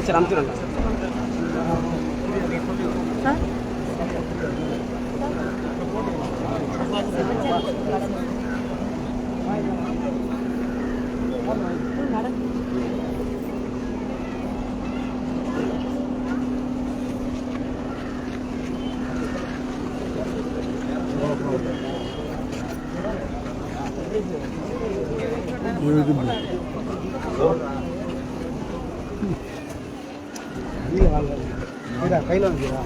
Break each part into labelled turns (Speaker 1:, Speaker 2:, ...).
Speaker 1: சரி அனுப்பிச்சுடுங்க. கையில் வந்துடா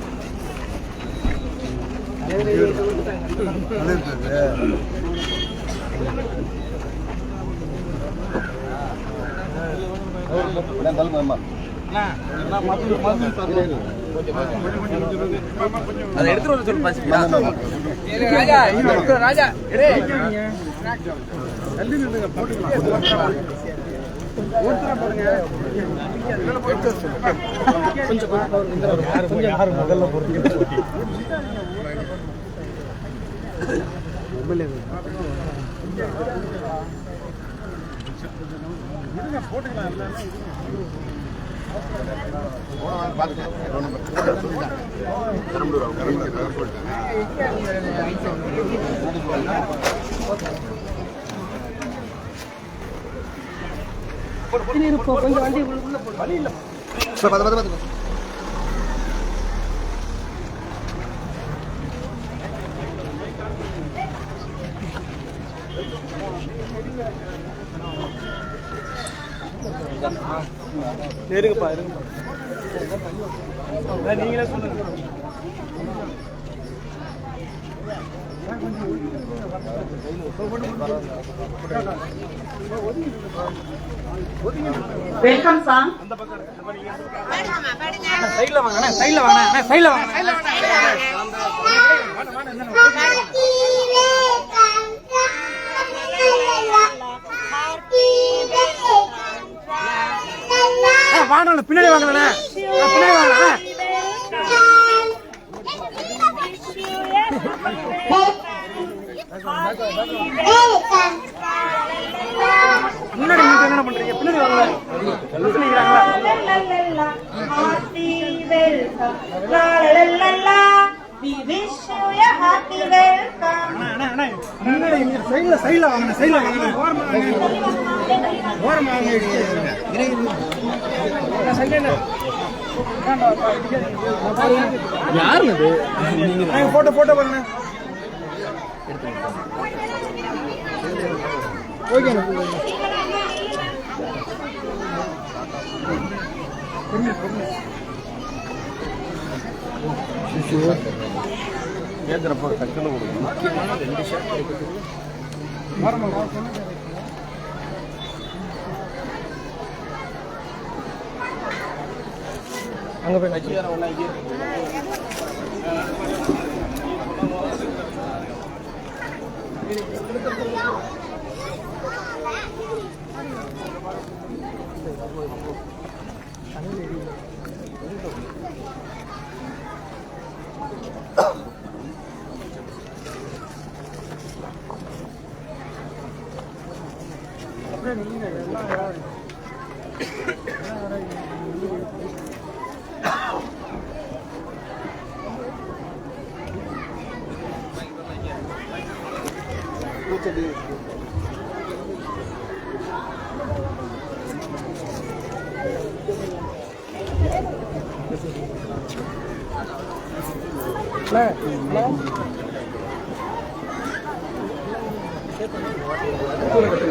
Speaker 1: அதை எடுத்துட்டு சொல்லு ராஜா கொஞ்சம் யாரு முதல்ல போறீங்க கொஞ்சம் வண்டி உள்ள வழி இல்லை. இருங்கப்பா இருங்கப்பா நீங்களே சொல்லுங்க.
Speaker 2: வெல்கம் சாங்
Speaker 1: சைடுல வாங்க சைடுல வாங்க சைடுல வாங்க வாங்க பின்னாடி வாங்கண்ணே பின்னாடி வாங்க முன்னாடி என்ன பண்றீங்க பின்னாடி வாங்க சைடுல வாங்க சைடுல வாங்க ஓரமா யாரு போட்டோ போட்டோ பாருங்க ஓகே ஏத்துறப்போ டக்குன்னு கொடுக்கணும். முக்கியமான 2 ஷாட் இருக்குது. அங்கே போய் நச்சு வேற ஒன்றா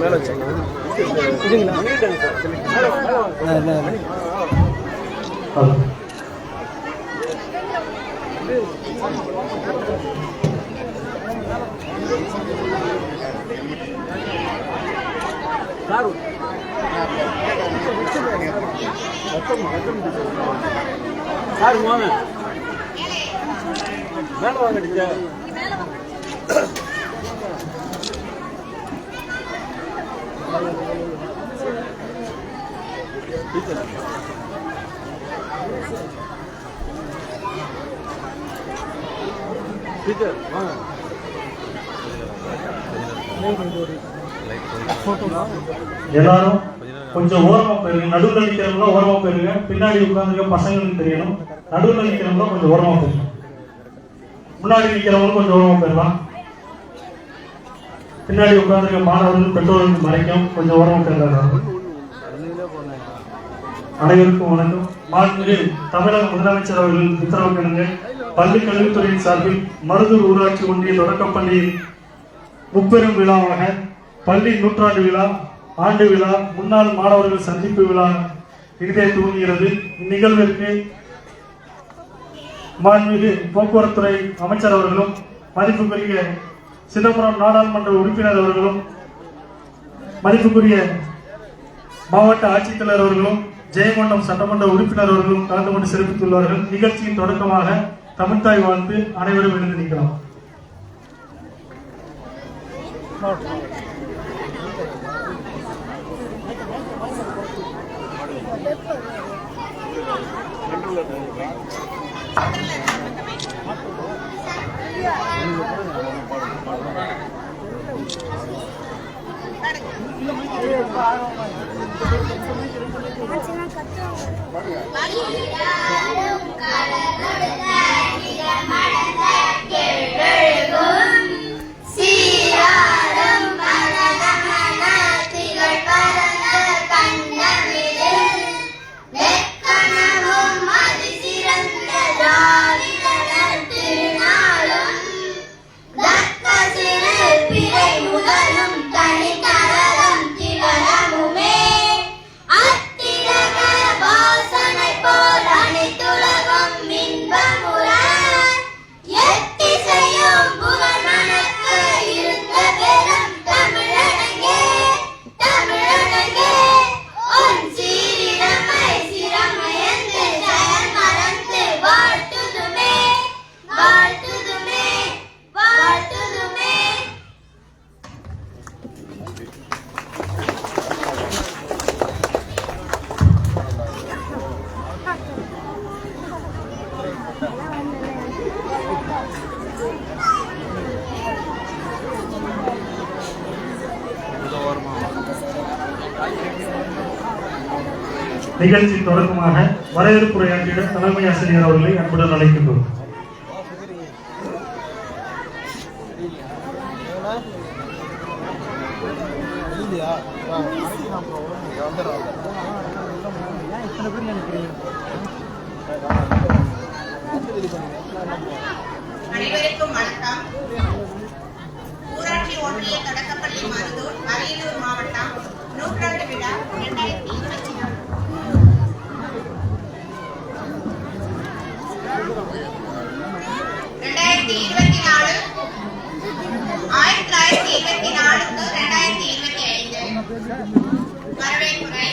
Speaker 1: மேலே வச்சுங்களா சார் வாங்க மேலே வாங்க டீச்சர் டீச்சர் வாங்க எல்லாரும்
Speaker 2: கொஞ்சம் ஓரமா போயிருங்க. நடுவில் நிற்கிறவங்க ஓரமா போயிருங்க. பின்னாடி உட்கார்ந்துருக்க பசங்களுக்கு தெரியணும். நடுவில் நிற்கிறவங்க கொஞ்சம் ஓரமா போயிருங்க. முன்னாடி நிற்கிறவங்களும் கொஞ்சம் ஓரமா போயிடலாம். பின்னாடி உட்கார்ந்துருக்க மாணவர்கள் பெற்றோர்களுக்கு மறைக்கும், கொஞ்சம் ஓரமா போயிடலாம். அனைவருக்கும் வணக்கம். மாண்புமிகு தமிழக முதலமைச்சர் அவர்கள் உத்தரவு கிணங்க பள்ளி கல்வித்துறையின் சார்பில் மருதூர் ஊராட்சி ஒன்றிய தொடக்கப்பள்ளியின் முப்பெரும் விழாவாக பள்ளி நூற்றாண்டு விழா, ஆண்டு விழா, முன்னாள் மாணவர்கள் சந்திப்பு விழா இனிதே துவங்குகிறது. இந்நிகழ்விற்கு மாண்புமிகு போக்குவரத்துறை அமைச்சர் அவர்களும் மதிப்புக்குரிய சிதம்பரம் நாடாளுமன்ற உறுப்பினர் அவர்களும் மதிப்புக்குரிய மாவட்ட ஆட்சித்தலைவர் அவர்களும் ஜெயங்கொண்டம் சட்டமன்ற உறுப்பினர் அவர்களும் கலந்து கொண்டு சிறப்பித்துள்ளார்கள். நிகழ்ச்சியின் தொடக்கமாக தமிழ்தாய் வாழ்த்து அனைவரும் எழுந்து நிற்கலாம். நிகழ்ச்சி தொடக்கமாக வரவேற்புரையாற்றிட தலைமை ஆசிரியர் அவர்களை அன்புடன் அழைக்கின்றோம்.
Speaker 3: அனைவருக்கும் வணக்கம். ஊராட்சி ஒன்றிய தொடக்கப்பள்ளி மருதூர், அரியலூர் மாவட்டம் நூற்றாண்டு விழா 2024. 1924 வரவேற்புரை.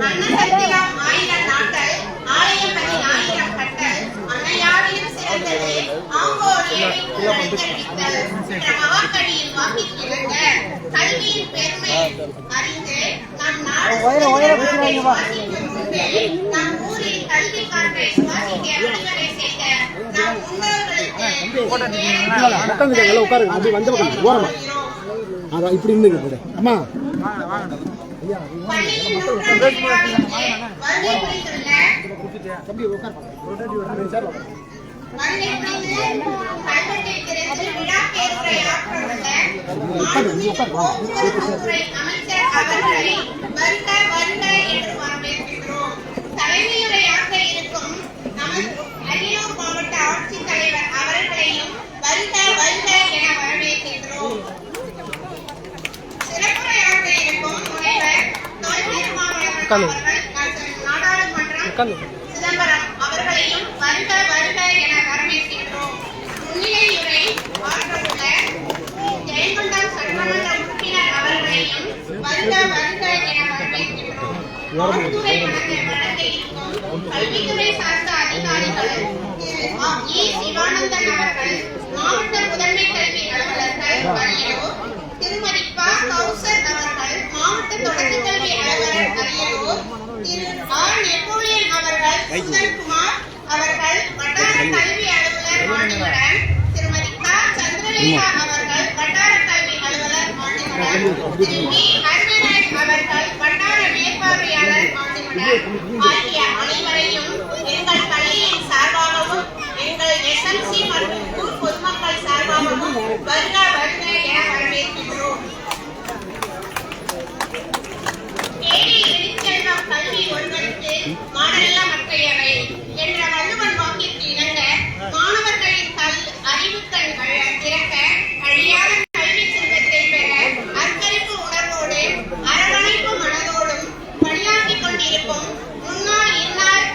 Speaker 3: அன்னசத்திரம் 1000 நாட்கள், ஆலயப்பணி 1000 கட்டல், அன்னையாவிலும் சிறந்தது ஆங்கோரே தெரிவித்தல். மவாக்கடியில் வாக்கில் இறங்க கல்வியின் பெருமை அறிந்து நம் நாடு வாசிக்கும் முன்பே நம் ஊரில் கல்வி காற்றை சுவாசிக்க வழிவகை செய்த நம் முன்னோர்களுக்கு
Speaker 1: இப்படி இருந்து அம்மா
Speaker 3: தலைமையுரையாக இருக்கும் அரியலூர் மாவட்ட ஆட்சித்தலைவர் அவர்களையும் வருக வருக என வரவேற்கின்றோம். சிறப்புரையாக இருக்கும் முனைவர் நாடாளுமன்றம் சிதம்பரம் அவர்களையும் வருக வருக என வரவேற்கின்றோம். முன்னிலையுரை ஆற்றவுள்ள ஜெயங்கொண்டம் சட்டமன்ற உறுப்பினர் அவர்களையும் வருக வருக என வரவேற்கின்றோம். வாழ்த்துரை வழங்க இருக்கும் கல்வித்துறை சார்ந்த அதிகாரிகள் திரு இ. சிவானந்தன் அவர்கள், மாவட்ட முதன்மை கல்வி அலுவலர்கள் அரியலூர், திருமதி ப. கௌசர் அவர்கள், மாவட்ட தொடக்க கல்வி அலுவலர் அரியலூர், திரு ஆர். நெப்போலியன் அவர்கள், சுதன்குமார் அவர்கள், வட்டார கல்வி அலுவலர் மாண்டிவரம், திருமதி க. சந்திரலேகா அவர்கள், வட்டார கல்வி அலுவலர் மாண்டிவரம், திரு வி. ஹர்மராஜ் ஆகிய அனைவரையும் எங்கள் பள்ளியின் சார்பாகவும் எங்கள் SMC மற்றும் ஊர் பொதுமக்கள் சார்பாகவும் வருக வருக என வரவேற்கின்றோம். கேடி எரிச்செல்வம் கல்வி ஒருவருக்கு மாடல்ல மற்றையவை என்ற வள்ளுவன் வாக்கிற்கு இணங்க மாணவர்களின் அறிவுக்கண் திறக்க அழியாத கல்வி செல்வத்தை பெற அர்ப்பணிப்பு உணர்வோடு அரவணைப்பு மனதோடும் பணியாற்றிக் கொண்டிருக்கும் முன்னாள் இந்நாள்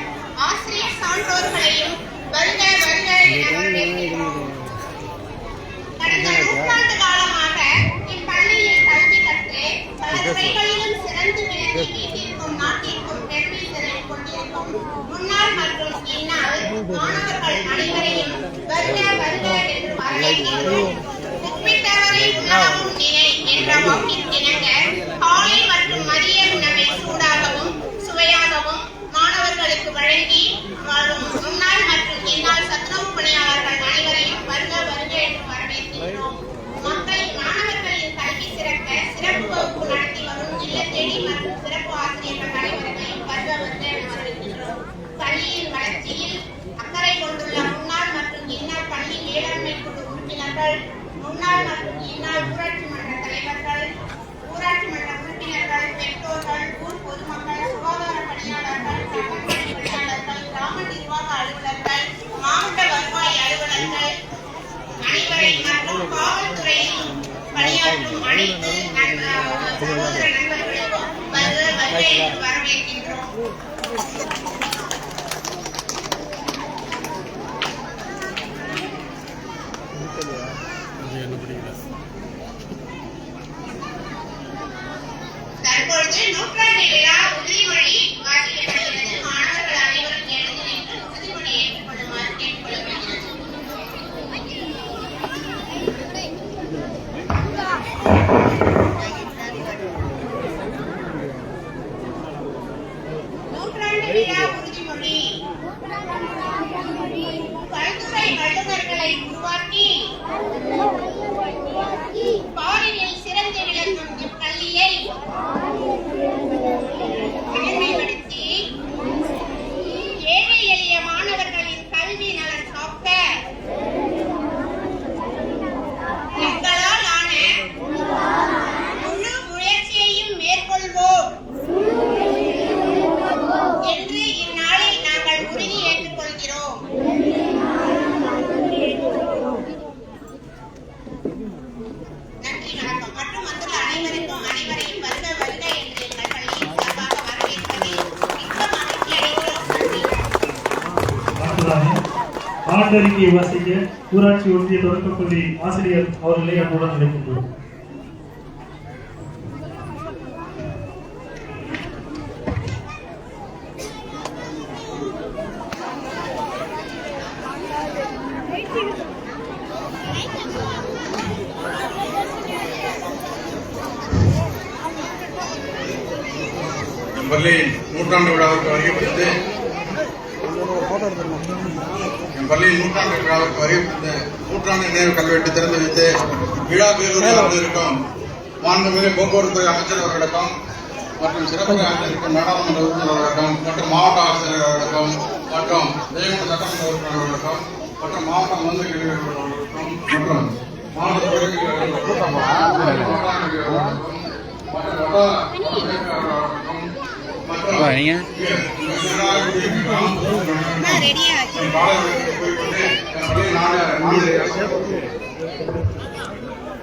Speaker 3: ஆசிரியர் சான்றோர்களையும் வருக வருக என வரவேற்கிறோம். கடந்த நூற்றாண்டு காலமாக இப்பள்ளியில் கல்வி கற்று பல துறைகளிலும் சிறந்து விளங்கி வீட்டிற்கும் நாட்டிற்கும் பெருமை சேர்த்துக் கொண்டிருக்கும் முன்னாள் மற்றும் இந்நாள் மாணவர்கள் அனைவரையும் வருக வருக என்று வரவேற்கிறோம். உப்பிட்டவரை உணவும் நினை என்ற வாக்கிற்கிணங்க காலை மற்றும் மதிய உணவை சூடாகவும் சுவையாகவும் மாணவர்களுக்கு வழங்கி வாழும் முன்னாள் மற்றும் இந்நாள் சத்துணவு பணியாளர்கள் அனைவரையும் வருக வருக என்று வரவேற்கிறோம். மாணவர்களின் கல்வி சிறக்க சிறப்பு வகுப்பு நடத்தி வரும் இல்லத்தேடி மற்றும் சிறப்பு ஆசிரியர்கள் அனைவரையும் வருக வருக என வரவேற்கிறோம். பள்ளியின் வளர்ச்சியில் அக்கறை கொண்டுள்ள முன்னாள் மற்றும் இந்நாள் பள்ளி மேலாண்மை குழு உறுப்பினர்கள், முன்னாள் மற்றும் இந்நாள் ஊராட்சி மன்ற தலைவர்கள், ஊராட்சி மன்ற உறுப்பினர்கள், பெற்றோர்கள், ஊர் பொதுமக்கள், சுகாதார பணியாளர்கள், சட்டப்பணி பணியாளர்கள், கிராம நிர்வாக அலுவலர்கள், மாவட்ட வருவாய் அலுவலர்கள் அனைவரையும் மற்றும் காவல்துறையில் பணியாற்றும் அனைத்து சகோதர நண்பர்களுக்கும் வருக வருக என்று வரவேற்கின்றோம். தற்பொழுது நூற்றாண்டு விழா உறுதிமொழி வாசிக்கப்படுகிறது. மாணவர்கள் அனைவரும் எழுந்து நின்று உறுதிமொழி ஏற்றுக்கொள்ளுமாறு கேட்டுக்கொள்ளப்படுகிறது. நூற்றாண்டு விழா உறுதிமொழி. பல்துறை வல்லுநர்களை உருவாக்கி பாரினில் சிறந்து விளங்கும் இப்பள்ளியை மேன்மைப்படுத்தி ஏழை எளிய மாணவர்களின் கல்வி நலன் காக்க எங்களால் ஆன முழு முயற்சியையும் மேற்கொள்வோம் என்று இந்நாளில் நாங்கள் உறுதி ஏற்றுக்கொள்கிறோம். நன்றி, வணக்கம். மற்றும் வந்துள்ள அனைவரையும் வருக வருக என்று எங்கள் பள்ளியின் சார்பாக வரவேற்பதில் மிக்க மகிழ்ச்சி அடைகிறோம். நன்றி.
Speaker 2: ஆண்டறிக்கையை வாசிக்க ஊராட்சி ஒன்றிய தொடக்கப்பள்ளி ஆசிரியர் அவர்களை அன்புடன் அழைக்கின்றோம்.
Speaker 4: பள்ளியின் நூற்றாண்டு விழாவிற்கு வருகைப்படுத்தி பள்ளியின் நூற்றாண்டு விழாவிற்கு வருகைப்படுத்த நூற்றாண்டு நினைவு கல்வெட்டு திறந்து வைத்து விழா பேரூரில் இருக்கும் மாண்புமிகு போக்குவரத்து அமைச்சர் அவர்களுக்கும் மற்றும் சிறப்பு இருக்கும் நாடாளுமன்ற உறுப்பினர் அவர்களுக்கும் மற்றும் மாவட்ட ஆட்சியர் அவர்களுக்கும் மற்றும் ஜெயமன்ற சட்டமன்ற உறுப்பினர் அவர்களுக்கும் மற்றும் மாவட்ட மந்திரி அவர்களுக்கும் மற்றும் மாவட்ட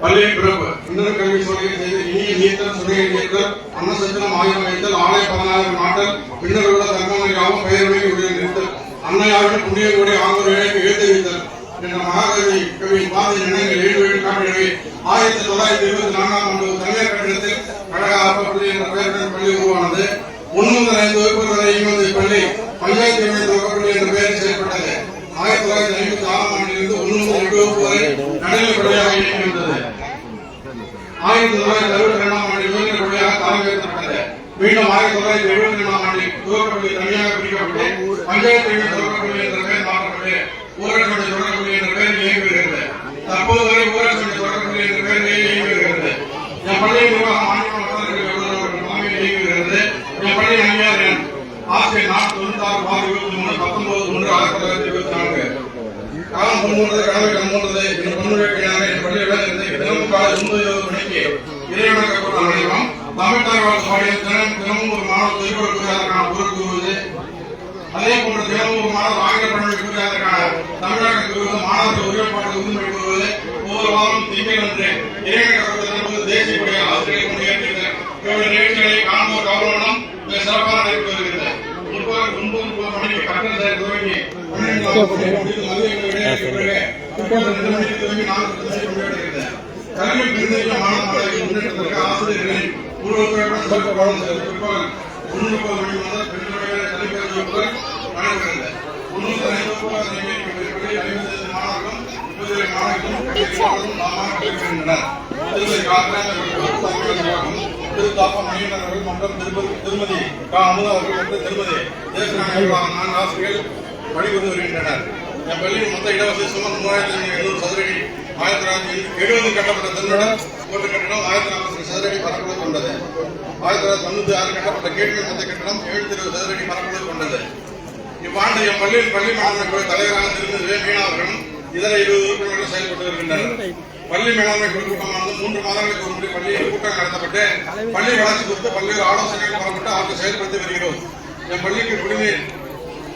Speaker 4: பள்ளியை பிறப்பு இன்னொரு கல்வி சோதனை செய்து இனிய நீத்தல் சுனையை நீத்தல் அன்னசத்திரம் ஆயுதம் வைத்தல் ஆலய 16 நாட்டல் பின்னரோட தர்மமொழியாகவும் பெயர்களை உறுதியளித்தல் அன்னையாவின் புண்ணியங்களுடைய ஆங்கோரை எழுத்தறிவித்தல் என்ற மகாகவி கவியின் பாதை நினைவுகள் 7 வழி காட்டினவை 1924ஆம் ஆண்டு தனியார் கட்டிடத்தில் கழக ஆப்பப்பள்ளி என்ற பெயருடன் பள்ளி உருவானது. 1 முதல் 5 வகுப்பு வரை இயங்குவது இப்பள்ளி பஞ்சாயத்து துவக்கப்பள்ளி என்ற பெயரில் செயல்பட்டது. 1956ஆம் ஆண்டிலிருந்து 1 முதல் 8 வகுப்பு வரை நடுநிலைப் பள்ளியாக இயங்கி வந்தது. 1962ஆம் ஆண்டில் உயர்நிலைப் பள்ளியாக தாரம் உயர்த்தப்பட்டது. மீண்டும் 1972ஆம் ஆண்டில் துவக்கப்பள்ளி தனியாக பிரிக்கப்பட்டு பஞ்சாயத்து துவக்கப்பள்ளி என்ற பெயர் மாற்றப்பட்டு ஊராட்சி தொடக்கப்பள்ளி என்ற பெயரில் இயங்கி வருகிறது. தற்போது வரை ஊராட்சி தொடக்கப்பள்ளி என்ற பெயரில் இயங்கி வருகிறது. என் பள்ளியை நிர்வாகம் மாநில தலைமையில் இயங்கி வருகிறது. என் பள்ளி அங்கீகாரம் ஆசிரியர் 96/23/1924 காலம் முன்னுறது கடமை மூன்றது இந்த முன்னுரைக்கான பள்ளியிலிருந்து தினமும் காலை 9:20 மணிக்கு இறைவணக்க கூட்டம் நடைபெறும். தமிழ் தாய்வாழ் பாடியில் தினமும் ஒரு மாணவர் திருக்குறள் கூறியதற்கான பொருள் கூறுவது, அதே போன்று தினமும் ஒரு மாணவர் ஆங்கில பழமொழி கூறியதற்கான தமிழக கூறுவது, மாணவர்கள் உரிமைப்பாட்டு உறுதிமொழி கூறுவது, ஒவ்வொரு வாரம் திங்கள் அன்று இறைவணக்க கூட்டத்தின் தேசிய கொடியால் ஆசிரியர்கள் கொண்டிருக்கிறார். இவருடைய நிகழ்ச்சிகளை காண்போர் கவர்மெண்டம் சிறப்பாக நடைபெற்று வருகிறது. இப்போது 9:30 மணிக்கு கட்டணத்தை துவங்கி 12 மணிக்கு கல்வி பெருந்திக்க மாணவர்களை முன்னேற்றத்திற்கு ஆசிரியர்களின் பூர்வத்துடன் சிறப்பாக 3:30 மணி முதல் பெண்களுடைய கல்விக்கல்வி வகுப்புகள் நடைபெறுகிறது. 350 மாணவர்களும் 30 மாணவர்களும் நடைபெறுகின்றனர். திரு தாப்பா மணியனர்கள் மற்றும் திருமதி அமுதா அவர்கள் மற்றும் திருமதி தேசநாயகர்கள் 4 ஆசிரியர்கள் பணிபுரிந்து வருகின்றனர். என் பள்ளியில் மொத்த இடவசதி சுமார் 3700 சதுரடி. 1970 கட்டப்பட்ட தென்னுடன் கோட்டு கட்டிடம் 1040 சதுரடி பரப்பளவு கொண்டது. 1996 கட்டப்பட்ட கேட்கல் மொத்த கட்டிடம் 720 சதுரடி பரப்பளவு கொண்டது. இவ்வாண்டு என் பள்ளியில் பள்ளி மேலாண்மை குழு தலைவராக திரு வே மீனா அவர்களும் இதர 20 உறுப்பினர்கள் செயல்பட்டு வருகின்றனர். பள்ளி மேலாண்மை குழு கூட்டமானது 3 மாதங்களுக்கு ஒரு முறை பள்ளியில் கூட்டம் நடத்தப்பட்டு பள்ளி வளர்ச்சி குறித்து பல்வேறு ஆலோசனைகள் பெறப்பட்டு அவற்றை செயல்படுத்தி வருகிறோம். என் பள்ளிக்கு குடிநீர்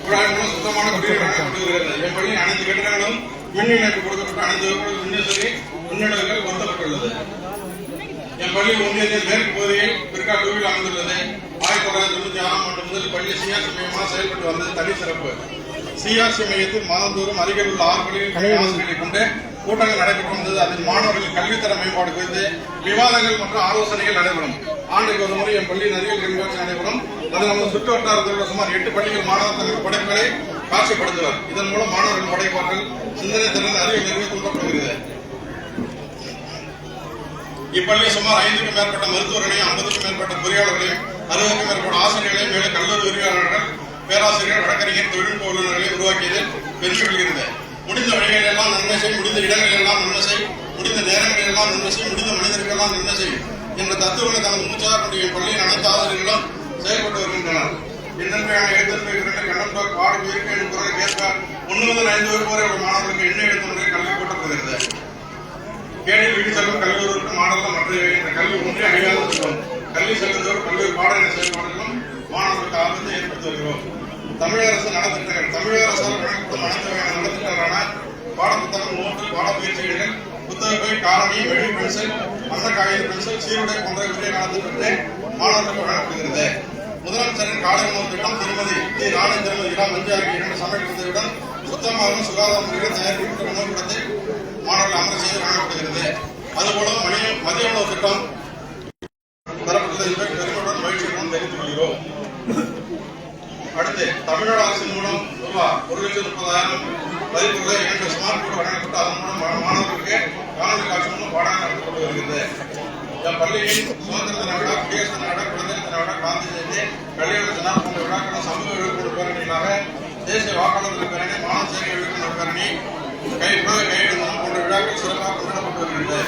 Speaker 4: குழாய் மூலம் சுத்தமான குடிநீர் வழங்கப்பட்டு வருகிறது. என் பள்ளியின் அனைத்து கட்டிடங்களும் மின் இணைப்பு கொடுக்கப்பட்டு அனைத்து மின்னேசரி முன்னெடுப்புகள் பொருத்தப்பட்டுள்ளது. என் பள்ளி ஒன்றியத்தின் மேற்கு பகுதியில் பிற்காட்டூரில் அமைந்துள்ளது. 1996 ஆண்டு முதல் பள்ளி சிஆர்சி மையமாக செயல்பட்டு வந்தது தனி சிறப்பு. சிஆர்சி மையத்தில் மாதந்தோறும் அருகில் உள்ள 6 பள்ளிகளில் ஆசிரியர்களை கொண்டு கூட்டங்கள் நடைபெற்று வந்தது. அதில் மாணவர்களின் கல்வித்தர மேம்பாடு குறித்து விவாதங்கள் மற்றும் ஆலோசனைகள் நடைபெறும். ஆண்டுக்கு ஒரு முறை என் பள்ளியின் அறிவியல் கண்காட்சி நடைபெறும். அது நமது சுற்று வட்டாரத்தில் உள்ள சுமார் 8 பள்ளிகள் மாணவர் தங்கள் படைப்புகளை காட்சிப்படுத்துவார். இதன் மூலம் மாணவர்கள் படைப்பார்கள் சிந்தனை திறன் அறிவியல் நிறைவு தூண்டப்படுகிறது. இப்பள்ளி சுமார் 5க்கும் மேற்பட்ட மருத்துவர்களையும் 50க்கும் மேற்பட்ட பொறியாளர்களையும் 60க்கும் மேற்பட்ட ஆசிரியர்களையும் மேலும் கல்லூரி உரிமையாளர்கள் பேராசிரியர்கள் வழக்கறிஞர் தொழில்நுட்ப வல்லுநர்களை உருவாக்கியதில் பெருமை கொள்கிறது. முடிந்த வழிகளில் எல்லாம் நன்மை செய், முடிந்த இடங்களில் எல்லாம் நன்மை செய், முடிந்த நேரங்களில் எல்லாம் நன்மை செய், முடிந்த மனிதர்களெல்லாம் நன்மை செய் என்ற தத்துவங்களை தனது மூச்சாக கொண்டு என் பள்ளியின் அனைத்து ஆசிரியர்களும் செயல்பட்டு வருகின்றனர். எண்ணன்மையான எழுத்தன்மை கண்ணன் பாடு உயிர்ப்பு எனும் குரலை கேட்க 1 முதல் 5 வகுப்பு வரை உள்ள மாணவர்களுக்கு எண்ணெய் எழுத்து முறையில் கல்வி கூட்டப்படுகிறது. கேணில் வீடு செல்லும் கல்வியோருக்கு மாணவர்கள் மற்ற கல்வி ஒன்றே அழியாத செல்வம். கல்வி செல்வதோடு பல்வேறு பாடநெறி செயல்பாடுகளும் மாணவர்களுக்கு ஆபத்தை ஏற்படுத்தி வருகிறோம். தமிழக அரசு நலத்திட்டங்கள் தமிழக அரசால் வழங்கப்படும் அனைத்து வகையான நலத்திட்டங்களான பாடப்புத்தகம், நோட்டு, பாடப்பயிற்சிகள், புத்தகங்கள், காரணி, மெழு பென்சில், வண்ண காகித பென்சில், சீருடை போன்ற விலை நலத்திட்டத்தை மாணவர்களுக்கு வழங்கப்படுகிறது. முதலமைச்சரின் காலை உணவு திட்டம் திருமதி இரா மஞ்சாரி 2 சமையல் உதவியுடன் சுத்தமாகவும் சுகாதார முறையில் தயாரிக்கப்பட்ட உணவு திட்டத்தை மாணவர்கள் அமர செய்து வழங்கப்படுகிறது. அதுபோல மதிய உணவு திட்டம் தரப்பட்டது என்பதை பெருமையுடன் மகிழ்ச்சியுடன் தெரிவித்துக் கொள்கிறோம். அடுத்து தமிழ்நாடு அரசின் மூலம் ரூபாய் 1,30,000 மதிப்புள்ள 2 ஸ்மார்ட் போர்டு வழங்கப்பட்டு அதன் மூலம் மாணவர்களுக்கு காணொலி காட்சி மூலம் பாடம் நடத்தப்பட்டு வருகிறது. என் பள்ளியின் சுதந்திர தின விழா, குடியரசு தின விழா, குழந்தை தின விழா, காந்தி ஜெயந்தி, கல்யாண தினம் போன்ற விழாக்கள் சமூக விழிப்புணர்வு பேரணிகளாக தேசிய வாக்காளர்கள் பேரணி, மாணவ சேர்க்கை விழிப்புணர்வு பேரணி, கையெழுந்தம் போன்ற விழாக்கள் சிறப்பாக கொண்டாடப்பட்டு வருகிறது.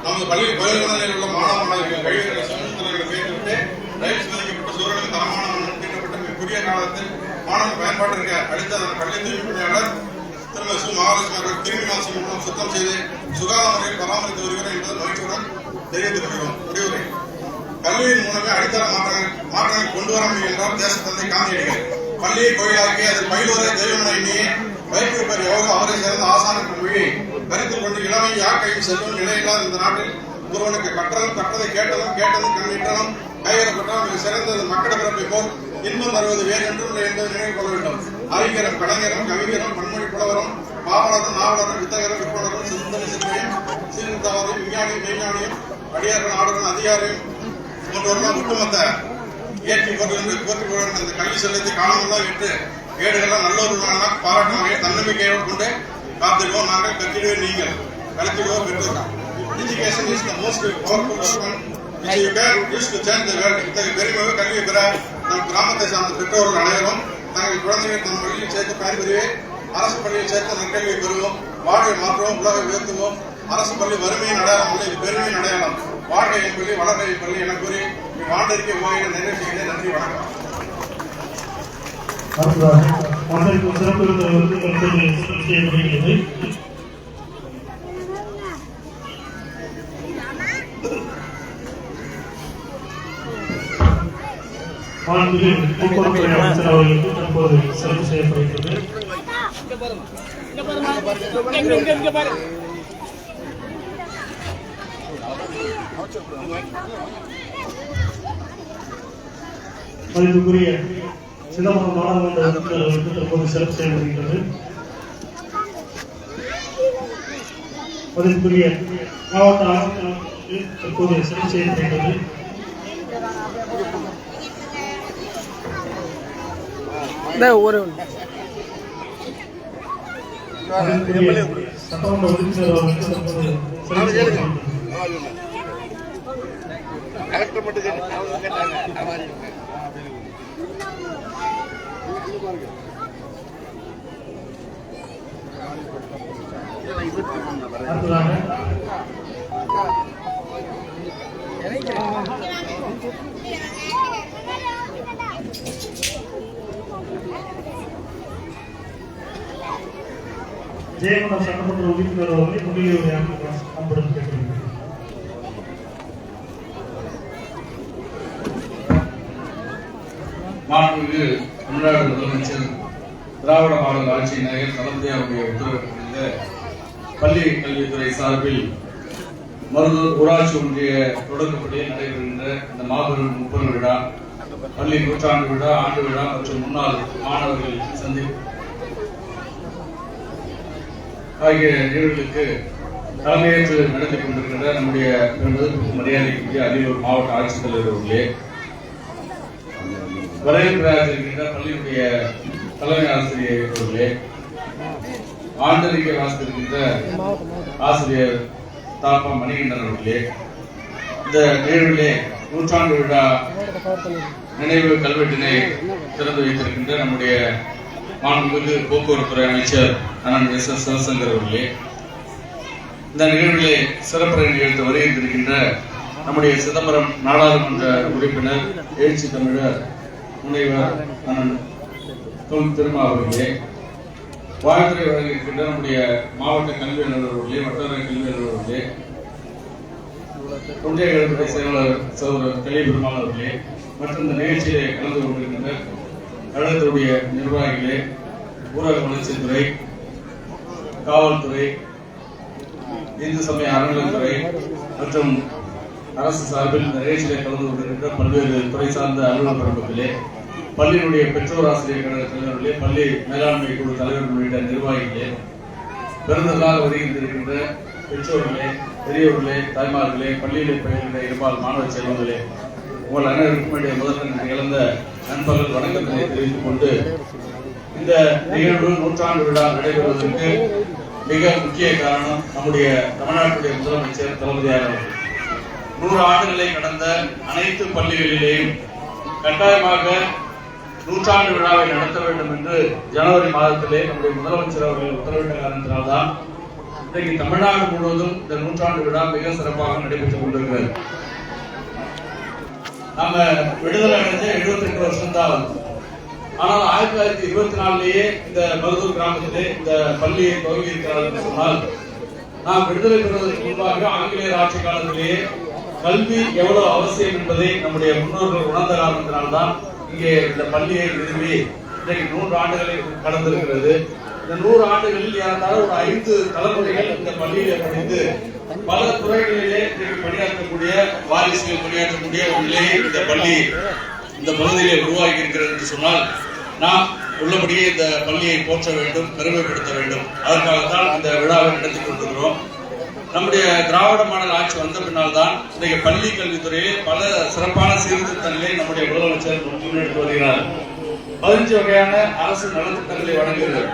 Speaker 4: நமது பள்ளி பயிர்களில் உள்ள மாணவ மாணவிகள் கழிவுகளை சமூகத்தினர்களை பெயர்த்துவிட்டு ரயில் சோதிக்கப்பட்ட சூழலுக்கு தரமான தீட்டப்பட்ட குறுகிய காலத்தில் மாணவ பயன்பாட்டிற்கு அளித்த பள்ளி தூய்மையாளர் திருமதி சு மகாலட்சுமி அவர்கள் கிருமி நாசி மூலம் சுத்தம் செய்து சுகாதார முறையில் பராமரித்து வருகிறார் என்பதை மகிழ்ச்சியுடன் தெரிவித்துக் கொள்கிறோம். முடிவுரை: கல்வியின் மூலமே அடித்தர மாற்றங்களை கொண்டு வர முடியும் என்றார் தேசத்தந்தை காந்தியடிகள். பள்ளியை கோயிலாக்கி அதில் பயிலுவரை தெய்வமனை எண்ணியே வைத்திருப்பர் எவ்வளவு அவரை சேர்ந்த ஆசானுக்கு மொழியை கருத்தில் கொண்டு இளமை யாக்கையும் செல்வம் நிலையில்லாத இந்த நாட்டில் ஒருவனுக்கு கற்றதை கேட்டதும் கண்ணிட்டதும் கைவிடப்பட்டால் மிக சிறந்தது மக்கள் பிறப்பை போல் இன்பம் தருவது வேறு என்றும் என்பதை நினைவு கொள்ள வேண்டும். அறிஞரும் கலைஞரும் கவிஞரும் பன்மொழி புலவரும் பாவலரும் நாவலரும் வித்தகரும் விற்பனரும் சிந்தனை சிந்தையும் சீர்திருத்தவாதியும் விஞ்ஞானியும் மெய்ஞானியும் அடியார்கள் ஆளுநரும் அதிகாரியும் போன்றவர்கள் ஒட்டுமொத்த ஏற்றி பொருள் என்று போற்றிக் அந்த கல்வி செல்லத்தை காணாமல் விட்டு ஏடுகளால் நல்லோர்களாக பாராட்டும் வகையில் தன்னம்பிக்கையோடு கொண்டு காத்திடுவோம். நாங்கள் கத்திடுவோம், நீங்கள் கலத்திடுவோம் பெற்றோர். Education is the most powerful weapon which you can use to change the world. இத்தகைய பெருமையாக கல்வியை பெற நம் கிராமத்தை சார்ந்த பெற்றோர்கள் அனைவரும் தங்கள் குழந்தைகளை தன் பள்ளியில் சேர்த்து பயன்பெறுவே அரசு பள்ளியில் சேர்த்து நற்கல்வியை பெறுவோம். வாழ்வை மாற்றுவோம், உலகை உயர்த்துவோம். அரசு பள்ளி வறுமையின் அடையாளம் இல்லை, இது பெருமையின் அடையாளம். வாழ்க்கை என் பள்ளி, வளர்க என் பள்ளி என கூறி இவ்வாண்டிற்கு நிறைவு செய்கிறேன். நன்றி, வணக்கம்.
Speaker 2: அடுத்ததாக மகளிருக்கு சிறப்பு விருதுகள் செய்யப்படுகிறது. போக்குவரத்து அமைச்சர் அவர்களுக்கு தற்போது சிறப்பு செய்யப்படுகிறது. மதிப்புக்குரிய சிதம்பரம் நாடாளுமன்ற உறுப்பினர்களுக்கு தற்போது சிறப்பு செய்யப்படுகிறது. மதிப்புக்குரிய மாவட்ட ஆட்சியாளருக்கு தற்போது சிறப்பு செய்யப்படுகிறது. சட்டமன்ற உறுப்பினர் அவர்களுக்கு தற்போது சிறப்பு செய்யப்படுகிறது. அடுத்ததாக ஜெயமலம் சட்டமன்ற உறுப்பினர் அவர்களை முன்னிலையுடைய அன்புடன் கேட்டுள்ளது.
Speaker 5: மாண்புமிகு தமிழ்நாடு முதலமைச்சர் திராவிட மாடல் ஆட்சி நாயகர் தளபதி அவருடைய உத்தரவிட்ட பள்ளி கல்வித்துறை சார்பில் மருதூர் ஊராட்சி ஒன்றிய தொடக்கப்பள்ளியில் நடைபெறுகின்ற இந்த மாபெரும் 30 விழா, பள்ளி நூற்றாண்டு விழா, ஆண்டு விழா மற்றும் முன்னாள் மாணவர்கள் சந்திப்பு ஆகிய நிகழ்வுகளுக்கு தலைமையேற்று நடத்தி கொண்டிருக்கின்ற நம்முடைய மரியாதைக்குரிய அரியலூர் மாவட்ட ஆட்சித்தலைவர் அவர்களே, வரவேற்பிருக்கின்ற பள்ளியுடைய தலைமை ஆசிரியர் அவர்களே, ஆண்டறிக்கை வாசித்திருக்கின்ற ஆசிரியர் தாப்பா மணிகண்டன் அவர்களே, இந்த நிகழ்விலே நூற்றாண்டு விழா நினைவு கல்வெட்டினை திறந்து வைத்திருக்கின்ற நம்முடைய மாண்புமிகு போக்குவரத்துறை அமைச்சர் அண்ணன் எஸ். எஸ். சிவசங்கர் அவர்களே, இந்த நிகழ்விலே சிறப்புரை நிகழ்த்து வருகின்றிருக்கின்ற நம்முடைய சிதம்பரம் நாடாளுமன்ற உறுப்பினர் எழுச்சி தமிழர் முனைவர் அண்ணன் தொல் திருமா அவர்களே, வாழ்த்துறை வழங்கியிருக்கின்ற நம்முடைய மாவட்ட கல்வி அலுவலர்களே, வட்டார கல்வி அலுவலர்களே, ஒன்றிய கல்வித்துறை செயலாளர் சகோதரர் கலை பெருமாள் அவர்களே மற்றும் இந்த நிகழ்ச்சியிலே கலந்து கொண்டிருக்கின்ற கழகத்துடைய நிர்வாகிகளே, ஊரக வளர்ச்சித்துறை, காவல்துறை, இந்து சமய அறநிலைத்துறை மற்றும் அரசு சார்பில் இந்த நிகழ்ச்சியிலே கலந்து கொண்டிருக்கின்ற பல்வேறு துறை சார்ந்த அலுவலர் பிரமுகர்களே, பள்ளியினுடைய பெற்றோர் ஆசிரியர் கழக தலைவர்களே, பள்ளி மேலாண்மை குழு தலைவர்கள் உள்ளிட்ட நிர்வாகிகளே, பிறந்ததாக வருகின்றிருக்கின்ற பெற்றோர்களே, பெரியவர்களே, தாய்மார்களே, பள்ளியிலே பயிர்கின்ற இருபால் மாணவ செல்வங்களே, உங்கள் அனைவருக்கும் முதல் இழந்த நண்பர்கள் வணக்கத்தினை தெரிவித்துக் கொண்டு, இந்த நிகழ்வு நூற்றாண்டு விழா நடைபெறுவதற்கு மிக முக்கிய காரணம் நம்முடைய தமிழ்நாட்டுடைய முதலமைச்சர் தளபதியார் அவர்கள் 100 ஆண்டுகளை கடந்த அனைத்து பள்ளிகளிலேயும் கட்டாயமாக நூற்றாண்டு விழாவை நடத்த வேண்டும் என்று ஜனவரி மாதத்திலே நம்முடைய முதலமைச்சர் அவர்கள் உத்தரவிட்ட காரணத்தினால்தான் இன்றைக்கு தமிழ்நாடு முழுவதும் இந்த நூற்றாண்டு விழா மிக சிறப்பாக நடைபெற்றுக் கொண்டிருக்கிறது. நம்ம விடுதலை அடைஞ்ச 78 வருஷம் தான். ஆனால் 1924 இந்த மருதூர் கிராமத்திலே இந்த பள்ளியை துவங்கி இருக்கிறார் என்று சொன்னால், நாம் விடுதலை பெறுவதற்கு முன்பாக ஆங்கிலேயர் ஆட்சி காலத்திலேயே கல்வி எவ்வளவு அவசியம் என்பதை நம்முடைய முன்னோர்கள் உணர்ந்த காரணத்தினால்தான் இங்கே இந்த பள்ளியை நிறுவி இன்றைக்கு 100 ஆண்டுகளை கடந்திருக்கிறது. இந்த 100 ஆண்டுகளில் ஏறத்தாழ ஒரு 5 தலைமுறைகள் இந்த பள்ளியிலே படித்து பல துறைகளிலே பணியாற்றக்கூடிய வாரிசுகள் பணியாற்றக்கூடிய ஒரு நிலையை இந்த பள்ளி இந்த பகுதியிலே உருவாக்கி இருக்கிறது என்று சொன்னால், நாம் உள்ளபடியே இந்த பள்ளியை போற்ற வேண்டும், பெருமைப்படுத்த வேண்டும். அதற்காகத்தான் இந்த விழாவை நடத்தி கொண்டிருக்கிறோம். நம்முடைய திராவிட மாடல் ஆட்சி வந்த பின்னால் தான் இன்றைய பள்ளி கல்வித்துறையில் பல சிறப்பான சீர்திருத்தங்களை நம்முடைய முதலமைச்சர் முன்னெடுத்து வருகிறார். 15 வகையான அரசு நலத்திட்டங்களை வழங்குகிறது.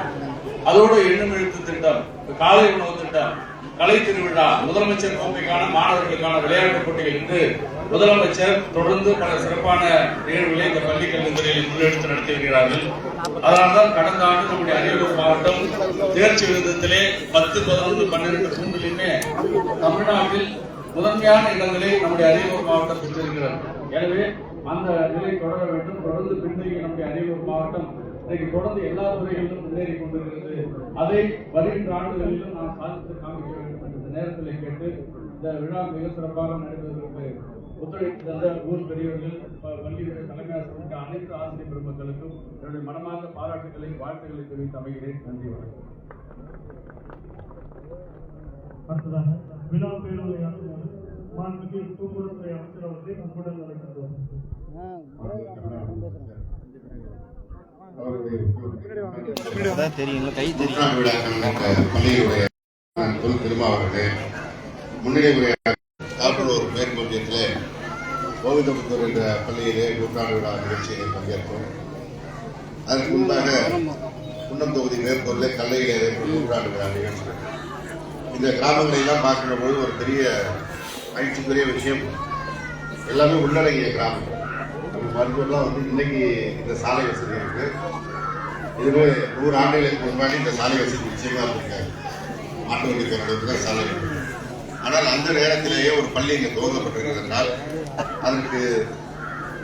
Speaker 5: அதோடு எண்ணும் எழுத்து திட்டம், காலை உணவு திட்டம், கலை திருவிழா, முதலமைச்சர் கோப்பைக்கான மாணவர்களுக்கான விளையாட்டுப் போட்டிகள் என்று முதலமைச்சர் தொடர்ந்து பல சிறப்பான நிகழ்வுகளை இந்த பள்ளி கல்வித்துறையில் முன்னெடுத்து நடத்தி வருகிறார்கள். அதனால்தான் கடந்த ஆண்டு நம்முடைய அரியலூர் மாவட்டம் தேர்ச்சி விகிதத்திலே 10, 11, 12 தூண்களிலுமே தமிழ்நாட்டில் முதன்மையான இடங்களை நம்முடைய அரியலூர் மாவட்டம் பெற்றிருக்கிறது. எனவே அந்த நிலை தொடர வேண்டும். தொடர்ந்து பின்தங்கி நம்முடைய அரியலூர் மாவட்டம் இன்னைக்கு தொடர்ந்து எல்லா துறைகளிலும் முன்னேறி கொண்டிருக்கிறது. அதை வருகின்ற ஆண்டுகளிலும் நாம் சாதித்து காமிக்க வேண்டும் என்ற இந்த நேரத்தில் கேட்டு இந்த விழா மிக சிறப்பாக நடைபெறுவதற்கு ஒத்துழைப்பு தந்த ஊர் பெரியவர்கள், பள்ளியுடைய தலைமை ஆசிரியர்கள், அனைத்து ஆசிரியர் பெருமக்களுக்கும் என்னுடைய மனமார்ந்த பாராட்டுகளை, வாழ்த்துக்களை தெரிவித்து அமைகிறேன். நன்றி, வணக்கம்.
Speaker 2: அடுத்ததாக விழா பேருரையாற்றுமாறு மாண்புமிகு போக்குவரத்துறை அமைச்சர் அவர்களை அன்புடன் அழைக்கின்றோம்.
Speaker 6: திருமாவளவர்களே, முன்னிலை காப்பலூர் மேற்கொண்டியத்திலே கோவிந்தபுத்தூர் என்ற பள்ளியிலே நூற்றாண்டு விழா நிகழ்ச்சியை பங்கேற்றோம். அதற்கு முன்பாக குன்னம் தொகுதி மேற்கொள்ள கல்லையிலே நூற்றாண்டு விழா நிகழ்ச்சி. இந்த கிராமங்களை எல்லாம் பார்க்கிற பொழுது ஒரு பெரிய மகிழ்ச்சிக்குரிய விஷயம், எல்லாமே உள்ளடங்கிய கிராமம். மருத்துவம்லாம் இன்னைக்கு இந்த சாலை வசதி இருக்கு. இதுவே 100 ஆண்டுகளுக்கு முன்னாடி இந்த சாலை வசதி நிச்சயமா இருக்காது. மாட்டு வண்டி போராட்டத்துக்கு சாலை இருக்கு. ஆனால் அந்த நேரத்திலேயே ஒரு பள்ளி இங்கே துவங்கப்பட்டிருக்கிறது என்றால் அதற்கு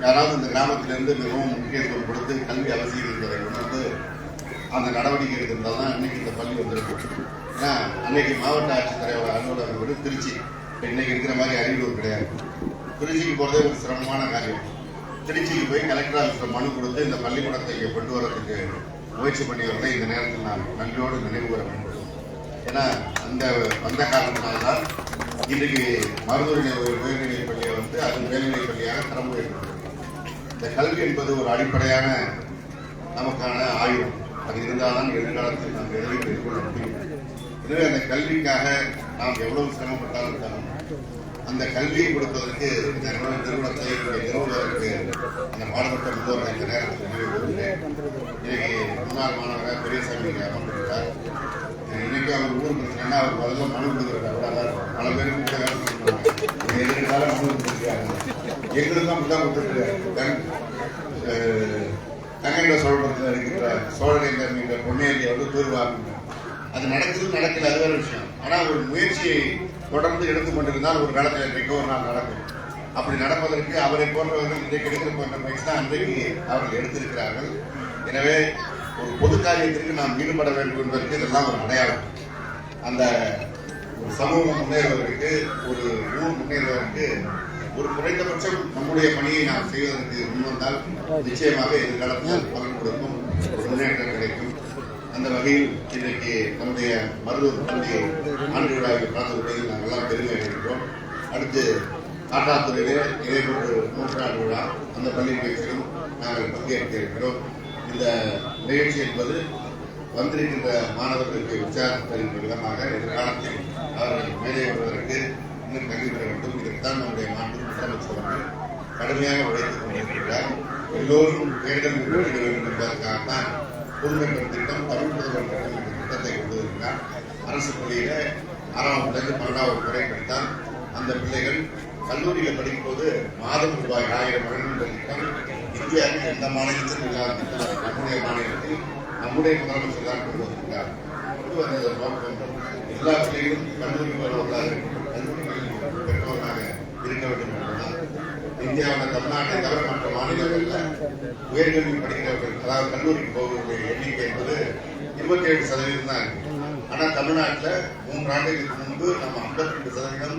Speaker 6: யாராவது இந்த கிராமத்திலிருந்து மிகவும் முக்கியத்துவம் கொடுத்து கல்வி அவசியம் என்பதை உணர்ந்து அந்த நடவடிக்கை எடுத்திருந்தால் தான் இன்னைக்கு இந்த பள்ளி வந்திருக்கு. ஏன்னா அன்னைக்கு மாவட்ட ஆட்சித்தலைவர் அலுவலகம் விட திருச்சி, இன்னைக்கு இருக்கிற மாதிரி அரியலூர் கிடையாது. திருச்சிக்கு போறதே ஒரு சிரமமான காரியம். திருச்சிக்கு போய் கலெக்டர் ஆஃபீஸில் மனு கொடுத்து இந்த பள்ளிக்கூடத்தை இங்கே கொண்டு வரதுக்கு முயற்சி பண்ணி வரதை இந்த நேரத்தில் நான் நன்றியோடு நினைவு கூற வேண்டும். ஏன்னா அந்த வந்த காரணத்தினால்தான் இன்றைக்கு மருதூரில் ஒரு உயர்நிலைப் பள்ளியை அது மேல்நிலைப் பள்ளியாக தரம் உயர்ந்திருக்கிறது. இந்த கல்வி என்பது ஒரு அடிப்படையான நமக்கான ஆயுதம். அது இருந்தால்தான் எதிர்காலத்தில் நாம் எதிரையும் எதிர்கொள்ள முடியும். எனவே அந்த கல்விக்காக நாம் எவ்வளவு சிரமப்பட்டாலும் தரும் அந்த கல்வியை கொடுப்பதற்கு இந்த நிறுவனத்தை நிறுவுவதற்கு அந்த பாடுபட்ட முன்னோர்கள் இந்த நேரத்தில் நினைவு கூறுகிறேன். இன்னைக்கு முன்னாள் மாணவராக பெரியசாமி அமர்ந்திருக்கிறார். இன்னைக்கு அவர் ஊர் பிரச்சனைனா அவர் முதல்ல மனு கொடுக்குறாரு. பல பேருக்கு கூட எதிர்கால மனு கொடுத்துருக்காரு. எங்களுக்கும் அப்படிதான் கொடுத்துருக்காரு. தங்கண்ட சோழபுரத்தில் இருக்கின்ற சோழநேந்தர் என்ற பொன்னேரியை தூர்வாங்க. அது நடக்கல, அது வேறு விஷயம். ஆனால் ஒரு முயற்சியை தொடர்ந்து எடுத்து கொண்டிருந்தால் ஒரு காலத்தில் இன்றைக்கு ஒரு நாள் நடக்கும். அப்படி நடப்பதற்கு அவரை போன்றவர்கள் இன்றைக்கு எடுக்கிற போன்ற முயற்சி தான் அன்றைக்கு அவர்கள் எடுத்திருக்கிறார்கள். எனவே ஒரு பொது காரியத்திற்கு நாம் ஈடுபட வேண்டும் என்பதற்கு இதெல்லாம் ஒரு அடையாளம். அந்த ஒரு சமூகம் முன்னேறுவதற்கு, ஒரு ஊர் முன்னேறுவதற்கு ஒரு குறைந்தபட்சம் நம்முடைய பணியை நாம் செய்வதற்கு முன்வந்தால் நிச்சயமாக எதிர்காலத்தில் பலன் கொடுக்கும், ஒரு முன்னேற்றம் கிடைக்கும். அந்த வகையில் இன்றைக்கு நம்முடைய மருதூர் பள்ளி ஆண்டு விழாவில் கலந்துள்ளதில் நாங்கள் எல்லாம் பெருமை அடைகிறோம். அடுத்து காட்டாத்துறையிலே இதேபோன்று 100ஆண்டு விழா, அந்த பள்ளி நிகழ்ச்சியிலும் நாங்கள் பங்கேற்க இருக்கிறோம். இந்த நிகழ்ச்சி என்பது வந்திருக்கின்ற மாணவர்களுக்கு உற்சாகம் தருகின்ற விதமாக எதிர்காலத்தில் அவர்கள் மேலே வருவதற்கு இன்னும் கல்வி பெற வேண்டும். இதற்குத்தான் நம்முடைய மாநில முதலமைச்சர் அவர்கள் கடுமையாக உழைத்துக் கொண்டிருக்கிறார். எல்லோரும் தேர்தல் பெற்றிட வேண்டும் என்பதற்காகத்தான் புதுமைப்பெண் திட்டம், தமிழ் புதுமைப்பெண் திட்டம் என்ற திட்டத்தை கொண்டு வருகிறார். அரசு பள்ளியில 6ஆம் முதல் 12வது வரை படித்தால் அந்த பிள்ளைகள் கல்லூரியில் படிக்கும் போது மாதம் ரூபாய் 1000 வழங்குகின்ற திட்டம் இந்தியாவில் எந்த மாநிலத்திலும் இல்லாத திட்டம் நம்முடைய மாநிலத்தில் நம்முடைய முதலமைச்சர் தான் கொண்டு வந்திருக்கிறார். கொண்டு வந்ததன் நோக்கம் எல்லா பிள்ளைகளும் கல்லூரி வருவதாக, கல்லூரிகளில் பெற்றோராக இருக்க வேண்டும் என்பதுதான். இந்தியாவில் தமிழ்நாட்டை தவிர மற்ற மாநிலங்களில் உயர்கல்வி படிக்கிறவர்கள், அதாவது கல்லூரிக்கு போகக்கூடிய எண்ணிக்கை என்பது 27% தான் இருக்கு. ஆனால் தமிழ்நாட்டில் 3 ஆண்டுகளுக்கு முன்பு நம்ம 52%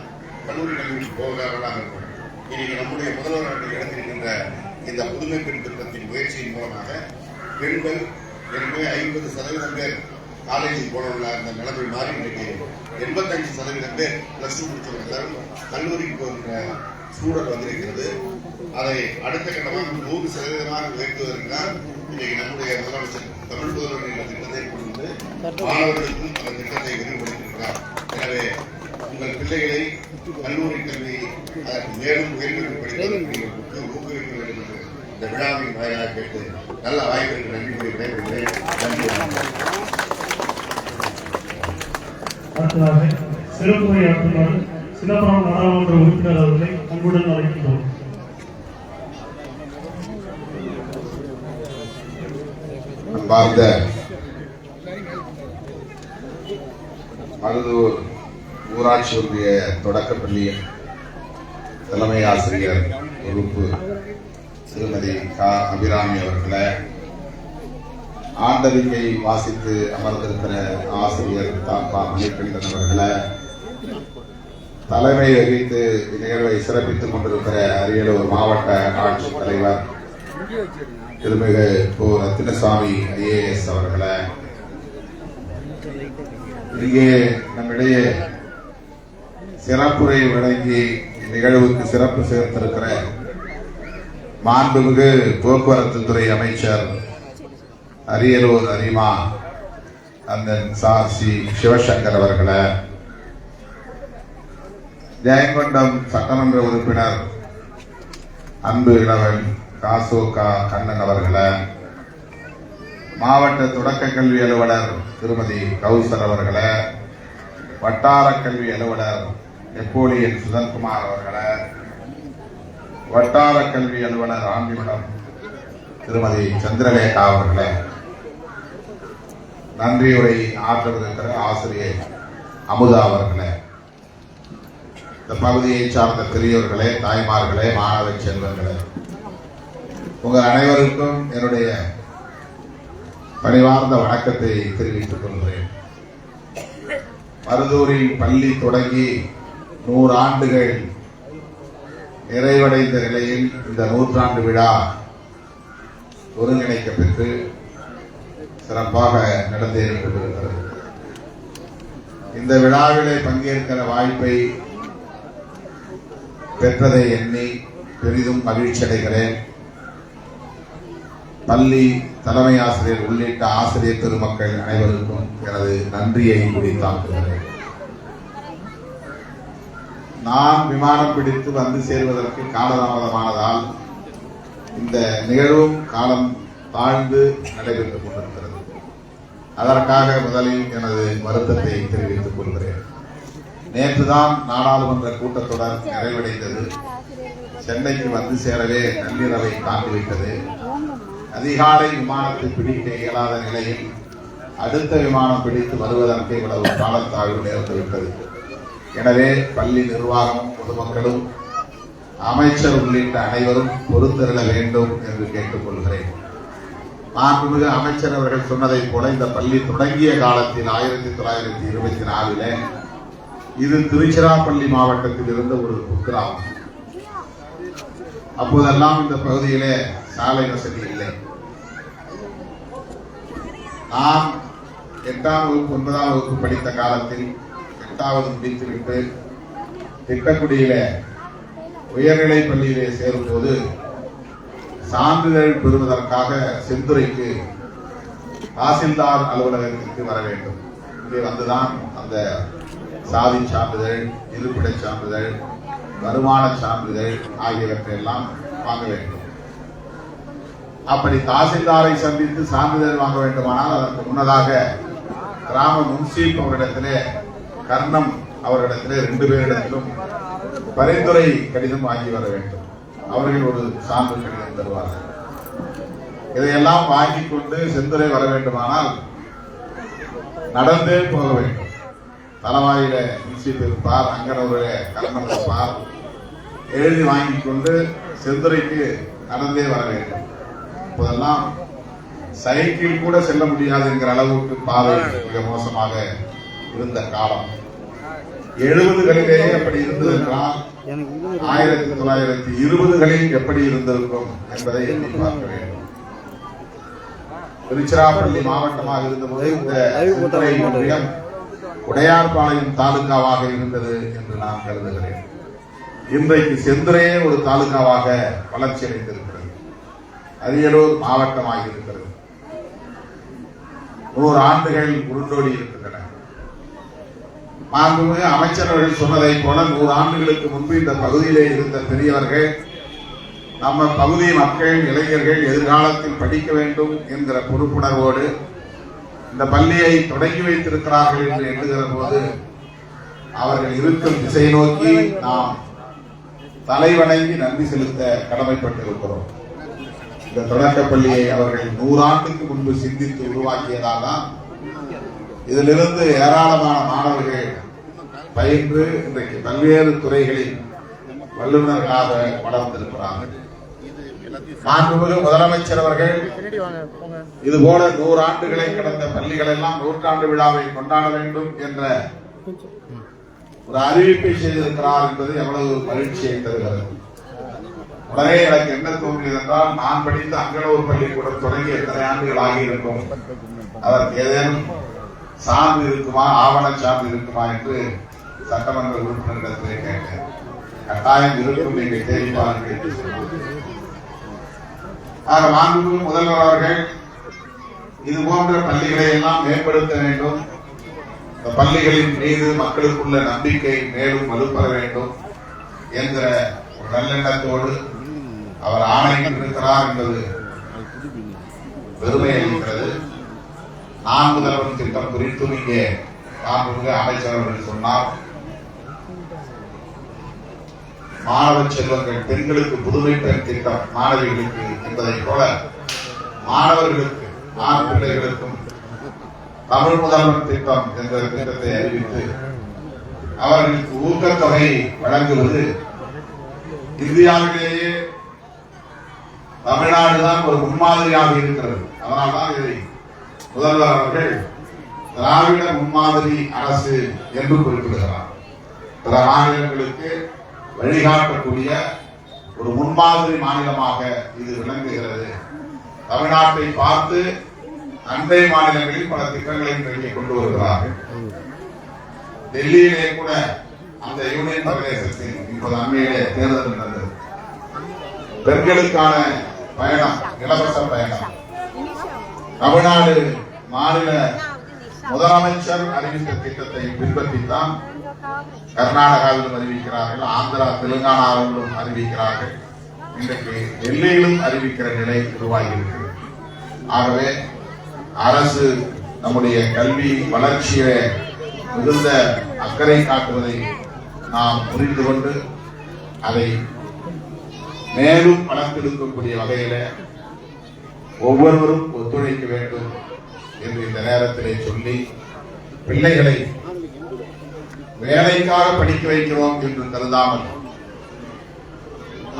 Speaker 6: கல்லூரி கல்விக்கு போகிறார்களாக இருக்கும். இன்னைக்கு நம்முடைய முதல்வர் எடுத்திருக்கின்ற இந்த புதுமை பெண் திட்டத்தின் முயற்சியின் மூலமாக பெண்கள் ஏற்கனவே 50% பேர் காலேஜுக்கு போனவர்களாக இருந்த நிலைமை மாறி இன்றைக்கு 85% பேர் +2 முடிச்சவர்கள் கல்லூரிக்கு போகின்ற சூழல் வந்திருக்கிறது. அதை அடுத்த கட்டமாக 100% உயர்த்துவதற்கு தான் இன்றைக்கு நம்முடைய முதலமைச்சர் தமிழ் புதல்வர் என்ற திட்டத்தை கொண்டு மாணவர்களுக்கும் அந்த திட்டத்தை விரிவுபடுத்தியிருக்கிறார். எனவே உங்கள் பிள்ளைகளை கல்லூரி கல்வி அதற்கு மேலும் உயர்கல்வி படிப்பதற்கு ஊக்குவிக்க வேண்டும் என்று இந்த விழாவின் வாயிலாக கேட்டு நல்ல வாய்ப்பிற்கு நன்றி கூறி விடைபெறுகிறேன். நன்றி.
Speaker 2: அடுத்ததாக சிறப்புரையாற்றுமாறு சிதம்பரம் நாடாளுமன்ற உறுப்பினர் அவர்களை அன்புடன் அழைக்கின்றோம்.
Speaker 6: அன்பார்ந்த மருதூர் ஊராட்சி ஒன்றிய தொடக்கப்பள்ளியின் தலைமை ஆசிரியர் பொறுப்பு திருமதி க. அபிராமி அவர்களை, ஆண்டறிக்கை வாசித்து அமர்ந்திருக்கிற ஆசிரியர் தாப்பா மணிகண்டன் அவர்களை, தலைமை வகித்து நிகழ்வை சிறப்பித்துக் கொண்டிருக்கிற அரியலூர் மாவட்ட ஆட்சித் தலைவர் திருமிகு ரத்தினசாமி IAS அவர்களை, இங்கே நம்மிடையே சிறப்புரை வழங்கி நிகழ்வுக்கு சிறப்பு சேர்த்திருக்கிற மாண்புமிகு போக்குவரத்து துறை அமைச்சர் அரியலூர் அரிமா அண்ணன் சி சிவசங்கர் அவர்களை, ஜெயங்கொண்டம் சட்டமன்ற உறுப்பினர் அன்பு இளவன் காசோகா கண்ணன் அவர்களை, மாவட்ட தொடக்க கல்வி அலுவலர் திருமதி கௌசர் அவர்களை, வட்டார கல்வி அலுவலர் நெப்போலியன் சுதன்குமார் அவர்களை, வட்டார கல்வி அலுவலர் ஆண்டிமடம் திருமதி சந்திரலேகா அவர்களை, நன்றியுரை ஆற்றவிருக்கிற ஆசிரியர் அமுதா அவர்களே, இந்த பகுதியை சார்ந்த பெரியவர்களே, தாய்மார்களே, மாணவ செல்வர்களே, உங்கள் அனைவருக்கும் என்னுடைய பணிவார்ந்த வணக்கத்தை தெரிவித்துக் கொள்கிறேன். மருதூரில் பள்ளி தொடங்கி 100 ஆண்டுகள் நிறைவடைந்த நிலையில் இந்த 100ஆண்டு விழா ஒருங்கிணைக்கப்பட்டு சிறப்பாக நடந்தேறிக் கொண்டிருக்கிறது. இந்த விழாவிலே பங்கேற்கிற வாய்ப்பை பெற்றதை எண்ணி பெரிதும் மகிழ்ச்சி அடைகிறேன். பள்ளி தலைமை ஆசிரியர் உள்ளிட்ட ஆசிரியர் பெருமக்கள் அனைவருக்கும் எனது நன்றியை உரித்தாக்குகிறேன். நான் விமானம் பிடித்து வந்து சேருவதற்கு காலதாமதமானதால் இந்த நிகழ்வும் காலம் தாழ்ந்து நடைபெற்றுக் கொண்டிருக்கிறது. அதற்காக முதலில் எனது வருத்தத்தை தெரிவித்துக் கொள்கிறேன். நேற்றுதான் நாடாளுமன்ற கூட்டத்தொடர் நிறைவடைந்தது. சென்னைக்கு வந்து சேரவே நள்ளிரவை தாண்டிவிட்டது. அதிகாலை விமானத்தை பிடிக்க இயலாத நிலையில் அடுத்த விமானம் பிடித்து வருவதற்கு இவ்வளவு காலத்தாழ்வு நேர்ந்துவிட்டது. எனவே பள்ளி நிர்வாகமும் பொதுமக்களும் அமைச்சர் உள்ளிட்ட அனைவரும் பொறுத்திருள வேண்டும் என்று கேட்டுக் கொள்கிறேன். மாண்புமிகு அமைச்சர் அவர்கள் சொன்னதைப் போல இந்த பள்ளி தொடங்கிய காலத்தில் 1924 இது திருச்சிராப்பள்ளி மாவட்டத்தில் இருந்த ஒரு குக்கிராமம். அப்போதெல்லாம் இந்த பகுதியிலே சாலை வசதி இல்லை. நான் 8ஆம் வகுப்பு 9ஆம் வகுப்பு படித்த காலத்தில் 8வது முடித்துவிட்டு திட்டக்குடியில உயர்நிலை பள்ளியிலே சேரும் போது சான்றிதழ் பெறுவதற்காக செந்துறைக்கு தாசில்தார் அலுவலகத்திற்கு வர வேண்டும். இங்கே வந்துதான் அந்த சாதி சான்றிதழ், இருப்பிடச் சான்றிதழ், வருமான சான்றிதழ் ஆகியவற்றை எல்லாம் வாங்க வேண்டும். அப்படி தாசில்தாரை சந்தித்து சான்றிதழ் வாங்க வேண்டுமானால் அதற்கு முன்னதாக கிராம முன்சீப் அவரிடத்திலே, கர்ணம் அவரிடத்திலே 2 பேரிடத்திலும் பரிந்துரை கடிதம் வாங்கி வர வேண்டும். அவர்கள் ஒரு சான்று கடிதம் தருவார்கள். இதையெல்லாம் வாங்கிக் கொண்டு செந்துறை வர வேண்டுமானால் நடந்தே போக வேண்டும். தலவாயில முன்சீப் இருப்பார், அங்கனூரில் கர்ணம் இருப்பார். எழுதி வாங்கிக் கொண்டு செந்துறைக்கு நடந்தே வர வேண்டும். இப்போதெல்லாம் சைக்கிள் கூட செல்ல முடியாது என்கிற அளவுக்கு பாதை மிக மோசமாக இருந்த காலம். 70களிலேயே அப்படி இருந்தது என்றால் 1920களில் எப்படி இருந்திருக்கும் என்பதை எண்ணி பார்க்க வேண்டும். திருச்சிராப்பள்ளி மாவட்டமாக இருந்தபோது இந்த ஒன்றியம் உடையார்பாளையம் தாலுகாவாக இருந்தது என்று நான் கருதுகிறேன். இன்றைக்கு செந்துறையே ஒரு தாலுகாவாக வளர்ச்சி அடைந்திருக்கிறது. அரியலூர் மாவட்டமாக இருக்கிறது. 100 ஆண்டுகள் உருண்டோடி இருக்கின்றன. மாண்புமிகு அமைச்சர் அவர்கள் சொன்னதைப் போல 100 ஆண்டுகளுக்கு முன்பு இந்த பகுதியிலே இருந்த பெரியவர்கள் நம்ம பகுதி மக்கள், இளைஞர்கள் எதிர்காலத்தில் படிக்க வேண்டும் என்கிற பொறுப்புணர்வோடு இந்த பள்ளியை தொடங்கி வைத்திருக்கிறார்கள் என்று எண்ணுகிற போது அவர்கள் இருக்கும் திசை நோக்கி நாம் தலைவணங்கி நன்றி செலுத்த கடமைப்பட்டிருக்கிறோம். இந்த தொடக்க பள்ளியை அவர்கள் 100 ஆண்டுக்கு முன்பு சிந்தித்து உருவாக்கியதால் தான் இதிலிருந்து ஏராளமான மாணவர்கள் பயின்று இன்றைக்கு பல்வேறு துறைகளில் வல்லுநர்களாக வளர்ந்திருக்கிறார்கள். மாண்புமிகு முதலமைச்சர் அவர்கள் இதுபோல 100 ஆண்டுகளை கடந்த பள்ளிகள் எல்லாம் 100ஆண்டு விழாவை கொண்டாட வேண்டும் என்ற ஒரு அறிவிப்பை செய்திருக்கிறார் என்பது எவ்வளவு மகிழ்ச்சியை தருகிறது. உடனே எனக்கு என்ன தோன்றியது என்றால், நான் படித்த அங்கனூர் பள்ளிக்கூடம் தொடங்கி எத்தனை ஆண்டுகள் ஆகியிருக்கும், அதற்கு ஏதேனும் சான்று இருக்குமா, ஆவண சான்று இருக்குமா என்று சட்டமன்ற உறுப்பினரிடத்திலே கேட்டேன். கட்டாயம் இருக்கும், நீங்கள் தேடி பாருங்கள் என்று சொன்னார். மாண்புமிகு முதல்வர் அவர்கள் இது போன்ற பள்ளிகளை எல்லாம் மேம்படுத்த வேண்டும், இந்த பள்ளிகளின் மீது மக்களுக்குள்ள நம்பிக்கை மேலும் வலுப்பெற வேண்டும் என்ற ஒரு நல்லெண்ணத்தோடு அவர் ஆணையிட்டிருக்கிறார் என்பது பெருமை அளிக்கிறது. நான் முதல்வர் திட்டம் குறித்து இங்கே மாண்புமிகு அமைச்சர் அவர்கள் சொன்னார். மாணவ செல்வங்கள், பெண்களுக்கு புதுமை பெண் திட்டம் மாணவிகளுக்கு என்பதை போல மாணவர்களுக்கு, ஆண் பிள்ளைகளுக்கும் தமிழ் முதல்வர் திட்டம் என்ற திட்டத்தை அறிவித்து அவர்களுக்கு ஊக்கத்தொகை வழங்குவது இந்தியாவிலேயே தமிழ்நாடுதான் ஒரு முன்மாதிரியாக இருக்கிறது. அதனால்தான் இதை முதல்வர் அவர்கள் திராவிட முன்மாதிரி அரசு என்று குறிப்பிடுகிறார். பிற மாநிலங்களுக்கு வழிகாட்டக்கூடிய ஒரு முன்மாதிரி மாநிலமாக இது விளங்குகிறது. தமிழ்நாட்டை பார்த்து அண்டை மாநிலங்களில் பல திட்டங்களை வெளியே கொண்டு வருகிறார்கள். டெல்லியிலே கூட அந்த யூனியன் பிரதேசத்தில் இப்போது அண்மையிலே தேர்தல் நடந்தது. பெண்களுக்கான பயணம், இலவச பயணம் தமிழ்நாடு மாநில முதலமைச்சர் அறிவித்த திட்டத்தை பின்பற்றித்தான் கர்நாடகாவிலும் அறிவிக்கிறார்கள், ஆந்திரா தெலுங்கானாவிலும் அறிவிக்கிறார்கள், இன்றைக்கு டெல்லியிலும் அறிவிக்கிற நிலை உருவாகியிருக்கிறது. ஆகவே அரசு நம்முடைய கல்வி வளர்ச்சியை மிகுந்த அக்கறை காட்டுவதை நாம் புரிந்து கொண்டு அதை மேலும் வளர்த்தெடுக்கக்கூடிய வகையில ஒவ்வொருவரும் ஒத்துழைக்க வேண்டும் என்று இந்த நேரத்திலே சொல்லி, பிள்ளைகளை வேலைக்காக படிக்க வைக்கிறோம் என்று கருதாமல்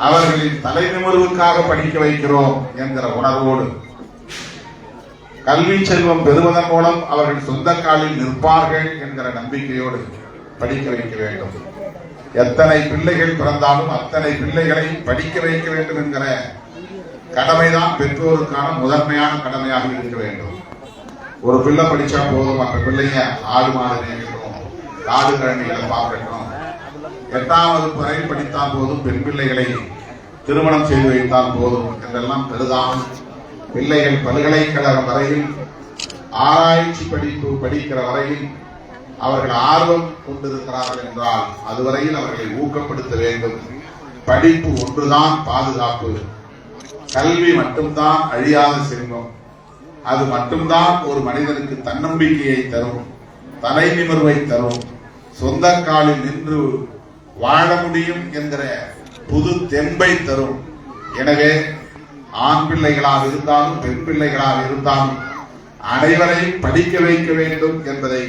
Speaker 6: அவர்களின் தலைநிமிர்வுக்காக படிக்க வைக்கிறோம் என்கிற உணர்வோடு கல்வி செல்வம் பெறுவதன் மூலம் அவர்கள் சொந்த காலில் நிற்பார்கள் என்கிற நம்பிக்கையோடு படிக்க வைக்க வேண்டும். எத்தனை பிள்ளைகள் பிறந்தாலும் அத்தனை பிள்ளைகளை படிக்க வைக்க வேண்டும் என்கிற கடமைதான் பெற்றோருக்கான முதன்மையான கடமையாக இருக்க வேண்டும். ஒரு பிள்ளை படிச்சா போதும், மற்ற பிள்ளைங்க ஆடு மாடு மேய்க்கணும், காடு கழனிகளை பார்க்கணும், 8ஆம் வகுப்பு வரை படித்தால் போதும், பெண் பிள்ளைகளை திருமணம் செய்து வைத்தால் போதும் என்றெல்லாம் கருதாமல் பிள்ளைகள் பல்கலைக்கழகம் வரையில் ஆராய்ச்சி படிப்பு படிக்கிற வரையில் அவர்கள் ஆர்வம் கொண்டிருக்கிறார்கள் என்றால் அதுவரையில் அவர்களை ஊக்கப்படுத்த வேண்டும். படிப்பு ஒன்றுதான் பாதுகாப்பு, கல்வி மட்டும்தான் அழியாத செல்வம், அது மட்டும்தான் ஒரு மனிதனுக்கு தன்னம்பிக்கையை தரும், தலை நிமிர்வை தரும், சொந்த காலில் நின்று வாழ முடியும் என்கிற புது தெம்பை தரும். எனவே ஆண் பிள்ளைகளாக இருந்தாலும் பெண் பிள்ளைகளாக இருந்தாலும் அனைவரையும் படிக்க வைக்க வேண்டும் என்பதை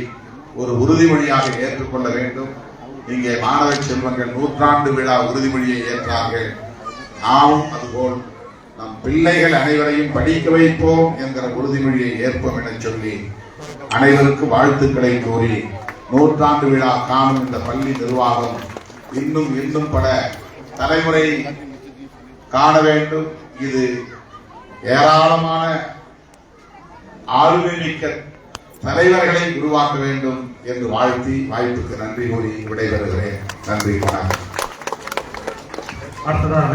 Speaker 6: ஒரு உறுதிமொழியாக ஏற்றுக்கொள்ள வேண்டும். இங்கே மாணவ செல்வங்கள் 100ஆண்டு விழா உறுதிமொழியை ஏற்றார்கள். நாமும் அதுபோல் நம் பிள்ளைகள் அனைவரையும் படிக்க வைப்போம் என்கிற உறுதிமொழியை ஏற்போம் என சொல்லி அனைவருக்கும் வாழ்த்துக்களை கூறி 100ஆண்டு விழா காணும் இந்த பள்ளி நிர்வாகம் இன்னும் பல தலைமுறை காண வேண்டும். இது ஏராளமான ஆளுமை மிக்க தலைவர்களை உருவாக்க வேண்டும் என்று வாழ்த்தி வாய்ப்புக்கு நன்றி கூறி விடைபெறுகிறேன். நன்றி, வணக்கம்.
Speaker 2: அடுத்ததாக